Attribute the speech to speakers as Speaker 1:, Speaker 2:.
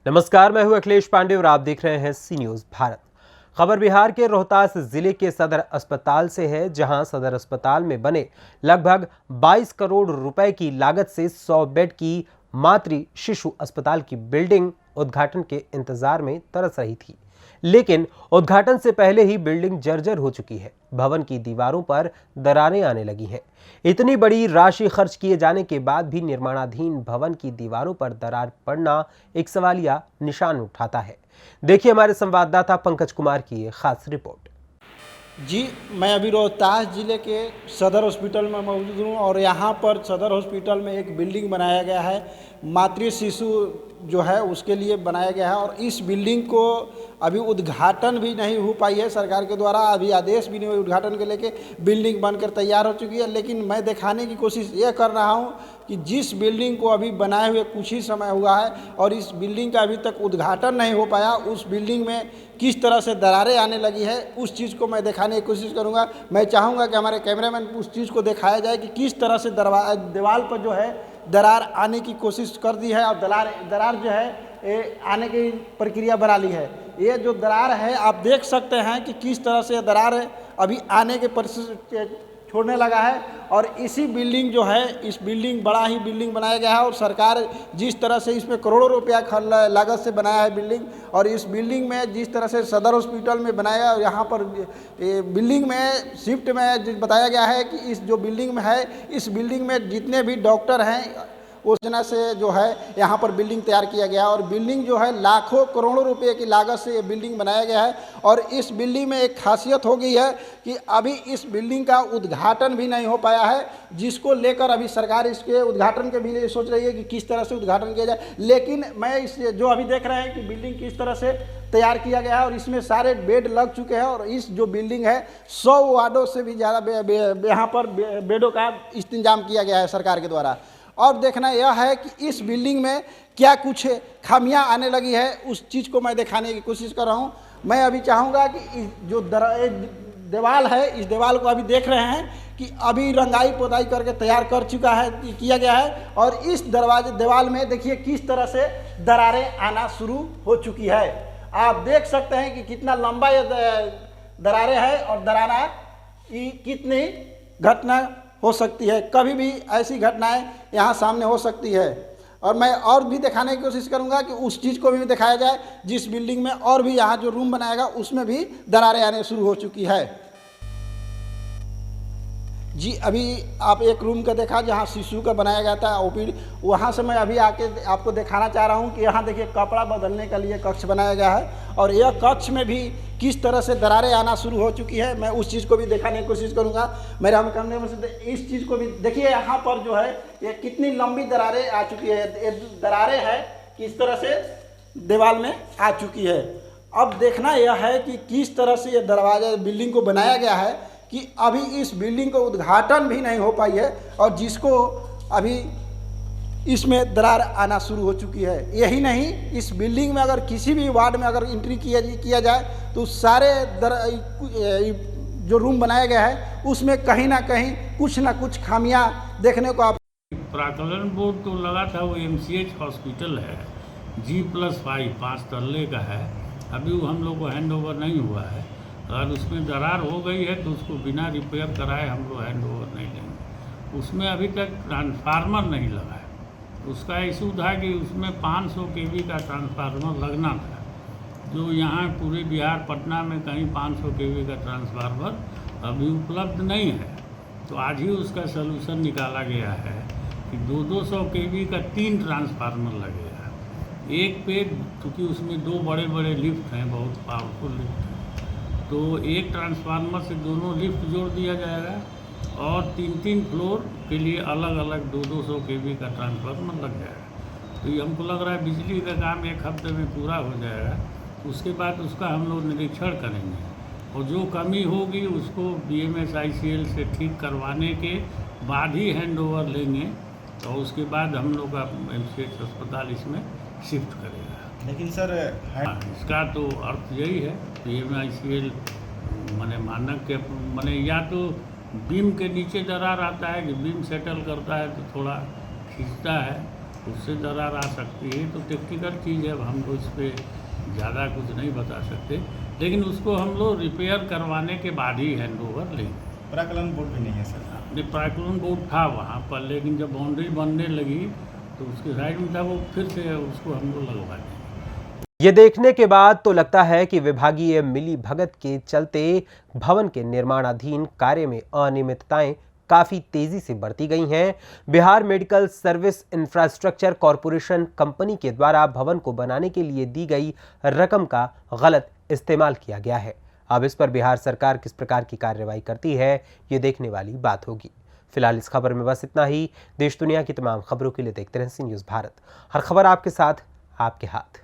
Speaker 1: नमस्कार, मैं हूं अखिलेश पांडे और आप देख रहे हैं सी न्यूज भारत। खबर बिहार के रोहतास जिले के सदर अस्पताल से है, जहां सदर अस्पताल में बने लगभग 22 करोड़ रुपए की लागत से 100 बेड की मातृ शिशु अस्पताल की बिल्डिंग उद्घाटन के इंतजार में तरस रही थी, लेकिन उद्घाटन से पहले ही बिल्डिंग जर्जर हो चुकी है। भवन की दीवारों पर दरारें आने लगी हैं। इतनी बड़ी राशि खर्च किए जाने के बाद भी निर्माणाधीन भवन की दीवारों पर दरार पड़ना एक सवालिया निशान उठाता है। देखिए हमारे संवाददाता पंकज कुमार की ये खास रिपोर्ट।
Speaker 2: जी, मैं अभी रोहतास ज़िले के सदर हॉस्पिटल में मौजूद हूँ और यहाँ पर सदर हॉस्पिटल में एक बिल्डिंग बनाया गया है, मातृ शिशु जो है उसके लिए बनाया गया है। और इस बिल्डिंग को अभी उद्घाटन भी नहीं हो पाई है सरकार के द्वारा, अभी आदेश भी नहीं हुए उद्घाटन के लेके। बिल्डिंग बनकर तैयार हो चुकी है, लेकिन मैं दिखाने की कोशिश ये कर रहा हूँ कि जिस बिल्डिंग को अभी बनाए हुए कुछ ही समय हुआ है और इस बिल्डिंग का अभी तक उद्घाटन नहीं हो पाया, उस बिल्डिंग में किस तरह से दरारें आने लगी है उस चीज़ को मैं दिखाने की कोशिश करूँगा। मैं चाहूँगा कि हमारे कैमरामैन उस चीज़ को दिखाया जाए कि किस तरह से दीवार पर जो है दरार आने की कोशिश कर दी है और दरार जो है ये आने की प्रक्रिया बना ली है। ये जो दरार है आप देख सकते हैं कि किस तरह से दरार अभी आने के परिस्थिति छोड़ने लगा है। और इसी बिल्डिंग जो है, इस बिल्डिंग बड़ा ही बिल्डिंग बनाया गया है और सरकार जिस तरह से इसमें करोड़ों रुपया लागत से बनाया है बिल्डिंग, और इस बिल्डिंग में जिस तरह से सदर हॉस्पिटल में बनाया, यहाँ पर बिल्डिंग में शिफ्ट में बताया गया है कि इस जो बिल्डिंग में है, इस बिल्डिंग में जितने भी डॉक्टर हैं उस योजना से जो है यहाँ पर बिल्डिंग तैयार किया गया है। और बिल्डिंग जो है लाखों करोड़ों रुपए की लागत से ये बिल्डिंग बनाया गया है। और इस बिल्डिंग में एक खासियत हो गई है कि अभी इस बिल्डिंग का उद्घाटन भी नहीं हो पाया है, जिसको लेकर अभी सरकार इसके उद्घाटन के भी लिए सोच रही है कि किस तरह से उद्घाटन किया जाए। लेकिन मैं इस जो अभी देख रहे हैं कि बिल्डिंग किस तरह से तैयार किया गया है और इसमें सारे बेड लग चुके हैं। और इस जो बिल्डिंग है 100 वार्डों से भी ज़्यादा यहाँ पर बेडों का इंतजाम किया गया है सरकार के द्वारा। और देखना यह है कि इस बिल्डिंग में क्या कुछ खामियां आने लगी है, उस चीज़ को मैं दिखाने की कोशिश कर रहा हूं। मैं अभी चाहूँगा कि जो दीवार है, इस दीवार को अभी देख रहे हैं कि अभी रंगाई पोताई करके तैयार कर चुका है, किया गया है। और इस दीवार में देखिए किस तरह से दरारें आना शुरू हो चुकी है। आप देख सकते हैं कि कितना लंबा ये दरारें हैं और दरारा कितनी घटना हो सकती है, कभी भी ऐसी घटनाएं यहाँ सामने हो सकती है। और मैं और भी दिखाने की कोशिश करूँगा कि उस चीज़ को भी दिखाया जाए जिस बिल्डिंग में और भी यहाँ जो रूम बनाएगा उसमें भी दरारें आने शुरू हो चुकी है। जी, अभी आप एक रूम का देखा जहाँ शिशु का बनाया गया था ओपीडी, वहाँ से मैं अभी आके आपको दिखाना चाह रहा हूँ कि यहाँ देखिए कपड़ा बदलने के लिए कक्ष बनाया गया है और यह कक्ष में भी किस तरह से दरारें आना शुरू हो चुकी है। मैं उस चीज़ को भी दिखाने की कोशिश करूँगा। मेरे हम कैमरे में से इस चीज़ को भी देखिए, यहाँ पर जो है ये कितनी लंबी दरारें आ चुकी है। ये दरारें हैं किस तरह से दीवार में आ चुकी है। अब देखना यह है कि किस तरह से ये दरवाजा बिल्डिंग को बनाया गया है कि अभी इस बिल्डिंग का उद्घाटन भी नहीं हो पाई है और जिसको अभी इसमें दरार आना शुरू हो चुकी है। यही नहीं, इस बिल्डिंग में अगर किसी भी वार्ड में अगर एंट्री किया जाए तो सारे जो रूम बनाया गया है उसमें कहीं ना कुछ खामियां देखने को आप।
Speaker 3: प्राक्कलन बोर्ड तो लगा था, वो MCH हॉस्पिटल है, G+5 5 तल्ले का है। अभी वो हम लोग को हैंड ओवर नहीं हुआ है। अगर उसमें दरार हो गई है तो उसको बिना रिपेयर कराए हम लोग हैंड ओवर नहीं लेंगे। उसमें अभी तक ट्रांसफार्मर नहीं लगा है। उसका इशू था कि उसमें 500 kV का ट्रांसफार्मर लगना था, जो यहाँ पूरे बिहार पटना में कहीं 500 kV का ट्रांसफार्मर अभी उपलब्ध नहीं है। तो आज ही उसका सलूशन निकाला गया है कि 200 kV का 3 ट्रांसफार्मर लगेगा। एक पे, चूँकि उसमें 2 बड़े बड़े लिफ्ट हैं, बहुत पावरफुल लिफ्ट हैं, तो एक ट्रांसफार्मर से दोनों लिफ्ट जोड़ दिया जाएगा और 3-3 फ्लोर के लिए अलग अलग 200 kV का ट्रांसफार्मर लग जाएगा। तो ये हमको लग रहा है बिजली का काम 1 हफ्ते में पूरा हो जाएगा। उसके बाद उसका हम लोग निरीक्षण करेंगे और जो कमी होगी उसको BMS ICL से ठीक करवाने के बाद ही हैंड ओवर लेंगे। तो उसके बाद हम लोग का MCH अस्पताल इसमें शिफ्ट करेगा।
Speaker 2: लेकिन सर
Speaker 3: इसका तो अर्थ यही है, BMS ICL माने मानक के माने या तो बीम के नीचे दरार आता है कि बीम सेटल करता है तो थोड़ा खींचता है, उससे दरार आ सकती है। तो टेक्निकल चीज़ है, अब हम लोग इस पर ज़्यादा कुछ नहीं बता सकते, लेकिन उसको हम लोग रिपेयर करवाने के बाद ही हैंड ओवर लेंगे।
Speaker 4: प्राकलन बोर्ड भी नहीं है सर?
Speaker 3: प्राकलन बोर्ड था वहाँ पर, लेकिन जब बाउंड्री बनने लगी तो उसके साइड में था, वो फिर से उसको हम लोग लगवा देंगे।
Speaker 1: ये देखने के बाद तो लगता है कि विभागीय मिली भगत के चलते भवन के निर्माणाधीन कार्य में अनियमितताएं काफी तेजी से बढ़ती गई हैं। Bihar medical service infrastructure corporation company के द्वारा भवन को बनाने के लिए दी गई रकम का गलत इस्तेमाल किया गया है। अब इस पर बिहार सरकार किस प्रकार की कार्रवाई करती है, ये देखने वाली बात होगी। फिलहाल इस खबर में बस इतना ही। देश दुनिया की तमाम खबरों के लिए देखते रहें सी न्यूज़ भारत। हर खबर आपके साथ, आपके हाथ।